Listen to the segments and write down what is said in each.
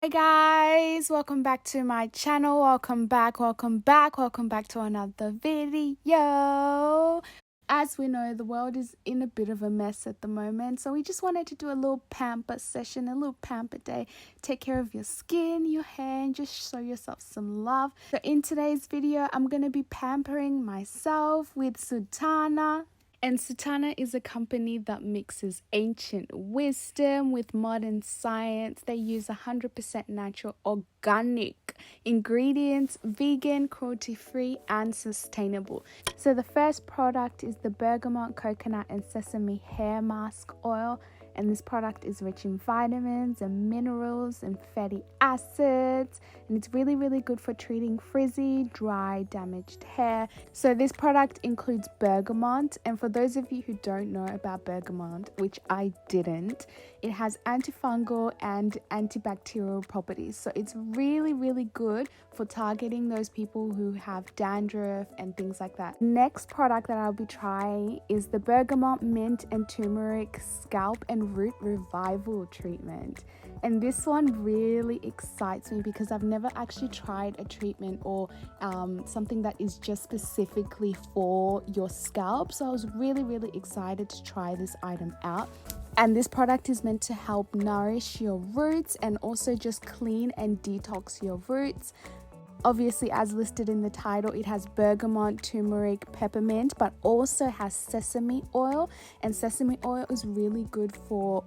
Hey guys, welcome back to my channel. Welcome back to another video. As we know, the world is in a bit of a mess at the moment, so we just wanted to do a little pamper session, a little pamper day. Take care of your skin, your hair, and just show yourself some love. So in today's video, I'm going to be pampering myself with Sudtana. And Sudtana is a company that mixes ancient wisdom with modern science. They use 100% natural organic ingredients, vegan, cruelty-free, and sustainable. So the first product is the bergamot, coconut, and sesame hair mask oil. And this product is rich in vitamins and minerals and fatty acids. And it's really, really good for treating frizzy, dry, damaged hair. So this product includes bergamot. And for those of you who don't know about bergamot, which I didn't, it has antifungal and antibacterial properties. So it's really, really good for targeting those people who have dandruff and things like that. Next product that I'll be trying is the bergamot, mint, and turmeric scalp and root revival treatment. And this one really excites me because I've never actually tried a treatment or something that is just specifically for your scalp. So I was really, really excited to try this item out. And this product is meant to help nourish your roots and also just clean and detox your roots. Obviously, as listed in the title, it has bergamot, turmeric, peppermint, but also has sesame oil. And sesame oil is really good for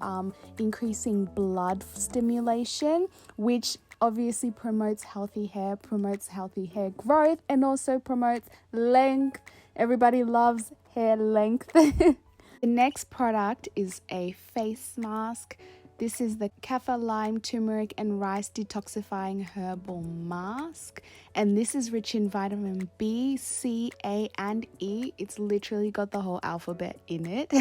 increasing blood stimulation, which obviously promotes healthy hair growth, and also promotes length. Everybody loves hair length. The next product is a face mask. This is the kaffir, lime, turmeric, and rice detoxifying herbal mask. And this is rich in vitamin B, C, A, and E. It's literally got the whole alphabet in it.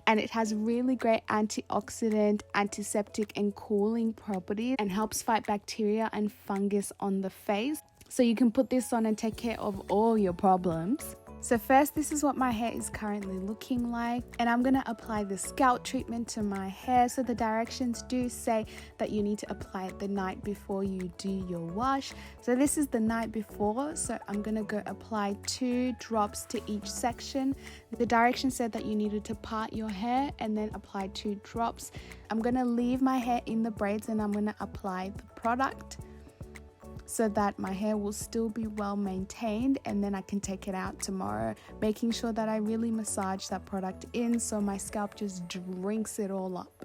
And it has really great antioxidant, antiseptic, and cooling properties and helps fight bacteria and fungus on the face. So you can put this on and take care of all your problems. So first, this is what my hair is currently looking like, and I'm going to apply the scalp treatment to my hair. So the directions do say that you need to apply it the night before you do your wash. So this is the night before, so I'm going to go apply 2 drops to each section. The direction said that you needed to part your hair and then apply 2 drops. I'm going to leave my hair in the braids and I'm going to apply the product so that my hair will still be well maintained, and then I can take it out tomorrow, making sure that I really massage that product in so my scalp just drinks it all up.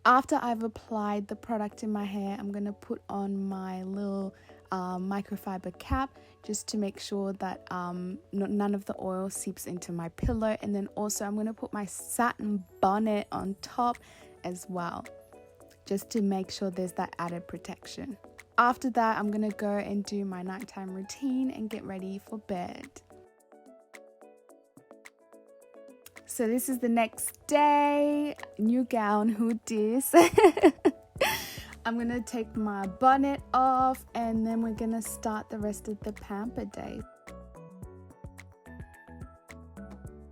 After I've applied the product in my hair, I'm going to put on my little microfiber cap just to make sure that none of the oil seeps into my pillow. And then also I'm going to put my satin bonnet on top as well, just to make sure there's that added protection. After that, I'm going to go and do my nighttime routine and get ready for bed. So this is the next day. New gown, who dis? I'm going to take my bonnet off and then we're going to start the rest of the pamper day.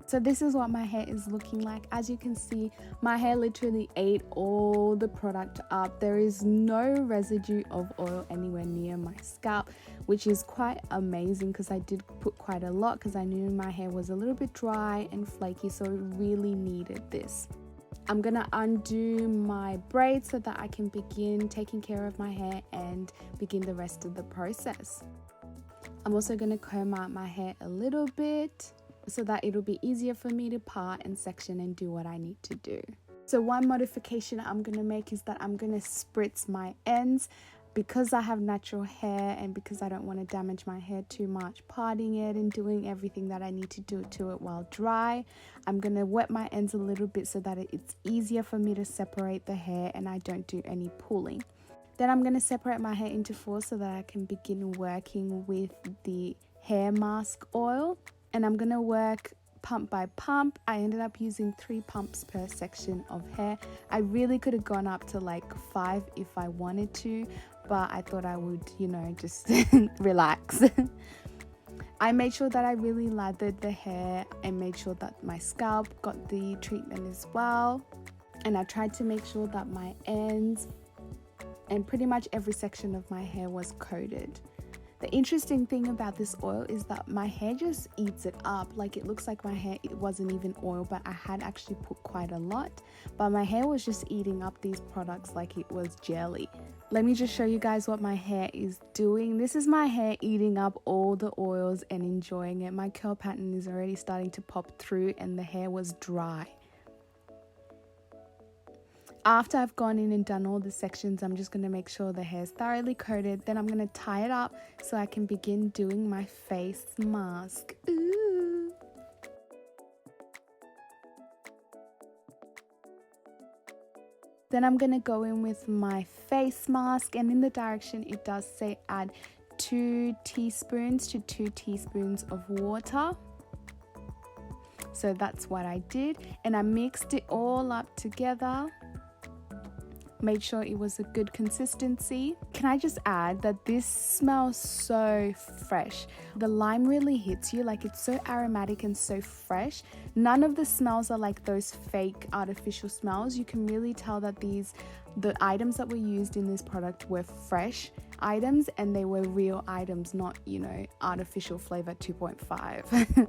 So this is what my hair is looking like. As you can see, my hair literally ate all the product up. There is no residue of oil anywhere near my scalp, which is quite amazing because I did put quite a lot because I knew my hair was a little bit dry and flaky, so it really needed this. I'm gonna undo my braids so that I can begin taking care of my hair and begin the rest of the process. I'm also gonna comb out my hair a little bit so that it'll be easier for me to part and section and do what I need to do. So one modification I'm going to make is that I'm going to spritz my ends. Because I have natural hair and because I don't want to damage my hair too much, parting it and doing everything that I need to do to it while dry, I'm going to wet my ends a little bit so that it's easier for me to separate the hair and I don't do any pulling. Then I'm going to separate my hair into 4 so that I can begin working with the hair mask oil. And I'm going to work pump by pump. I ended up using 3 pumps per section of hair. I really could have gone up to like 5 if I wanted to, but I thought I would, just relax. I made sure that I really lathered the hair and made sure that my scalp got the treatment as well. And I tried to make sure that my ends and pretty much every section of my hair was coated. The interesting thing about this oil is that my hair just eats it up. Like, it looks like my hair, it wasn't even oil, but I had actually put quite a lot. But my hair was just eating up these products like it was jelly. Let me just show you guys what my hair is doing. This is my hair eating up all the oils and enjoying it. My curl pattern is already starting to pop through and the hair was dry. After I've gone in and done all the sections, I'm just going to make sure the hair is thoroughly coated. Then I'm going to tie it up so I can begin doing my face mask. Ooh. Then I'm going to go in with my face mask, and in the direction it does say add 2 teaspoons to 2 teaspoons of water. So that's what I did, and I mixed it all up together. Made sure it was a good consistency. Can I just add that this smells so fresh? The lime really hits you, like it's so aromatic and so fresh. None of the smells are like those fake artificial smells. You can really tell that the items that were used in this product were fresh items and they were real items, not, artificial flavor 2.5.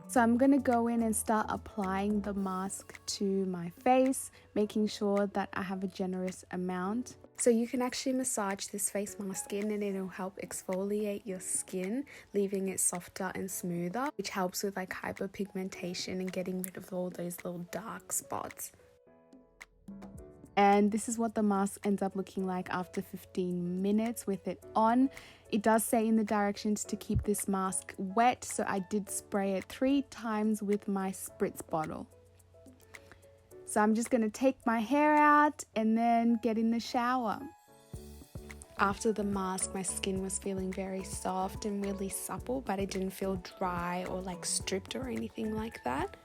So I'm going to go in and start applying the mask to my face, making sure that I have a generous amount. So you can actually massage this face mask in and it'll help exfoliate your skin, leaving it softer and smoother, which helps with like hyperpigmentation and getting rid of all those little dark spots. And this is what the mask ends up looking like after 15 minutes with it on. It does say in the directions to keep this mask wet, so I did spray it 3 times with my spritz bottle. So I'm just going to take my hair out and then get in the shower. After the mask, my skin was feeling very soft and really supple, but it didn't feel dry or like stripped or anything like that.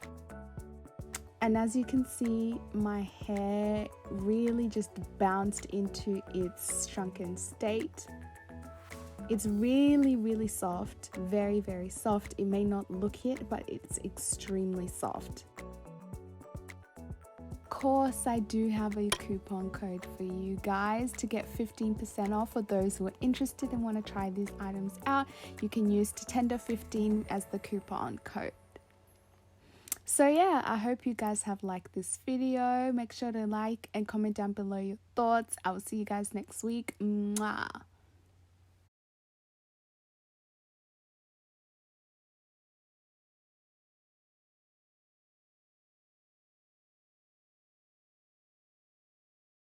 And as you can see, my hair really just bounced into its shrunken state. It's really, really soft, very, very soft. It may not look it, but it's extremely soft. Of course, I do have a coupon code for you guys to get 15% off for those who are interested and want to try these items out. You can use tatenda.info as the coupon code. So yeah, I hope you guys have liked this video. Make sure to like and comment down below your thoughts. I will see you guys next week. Mwah.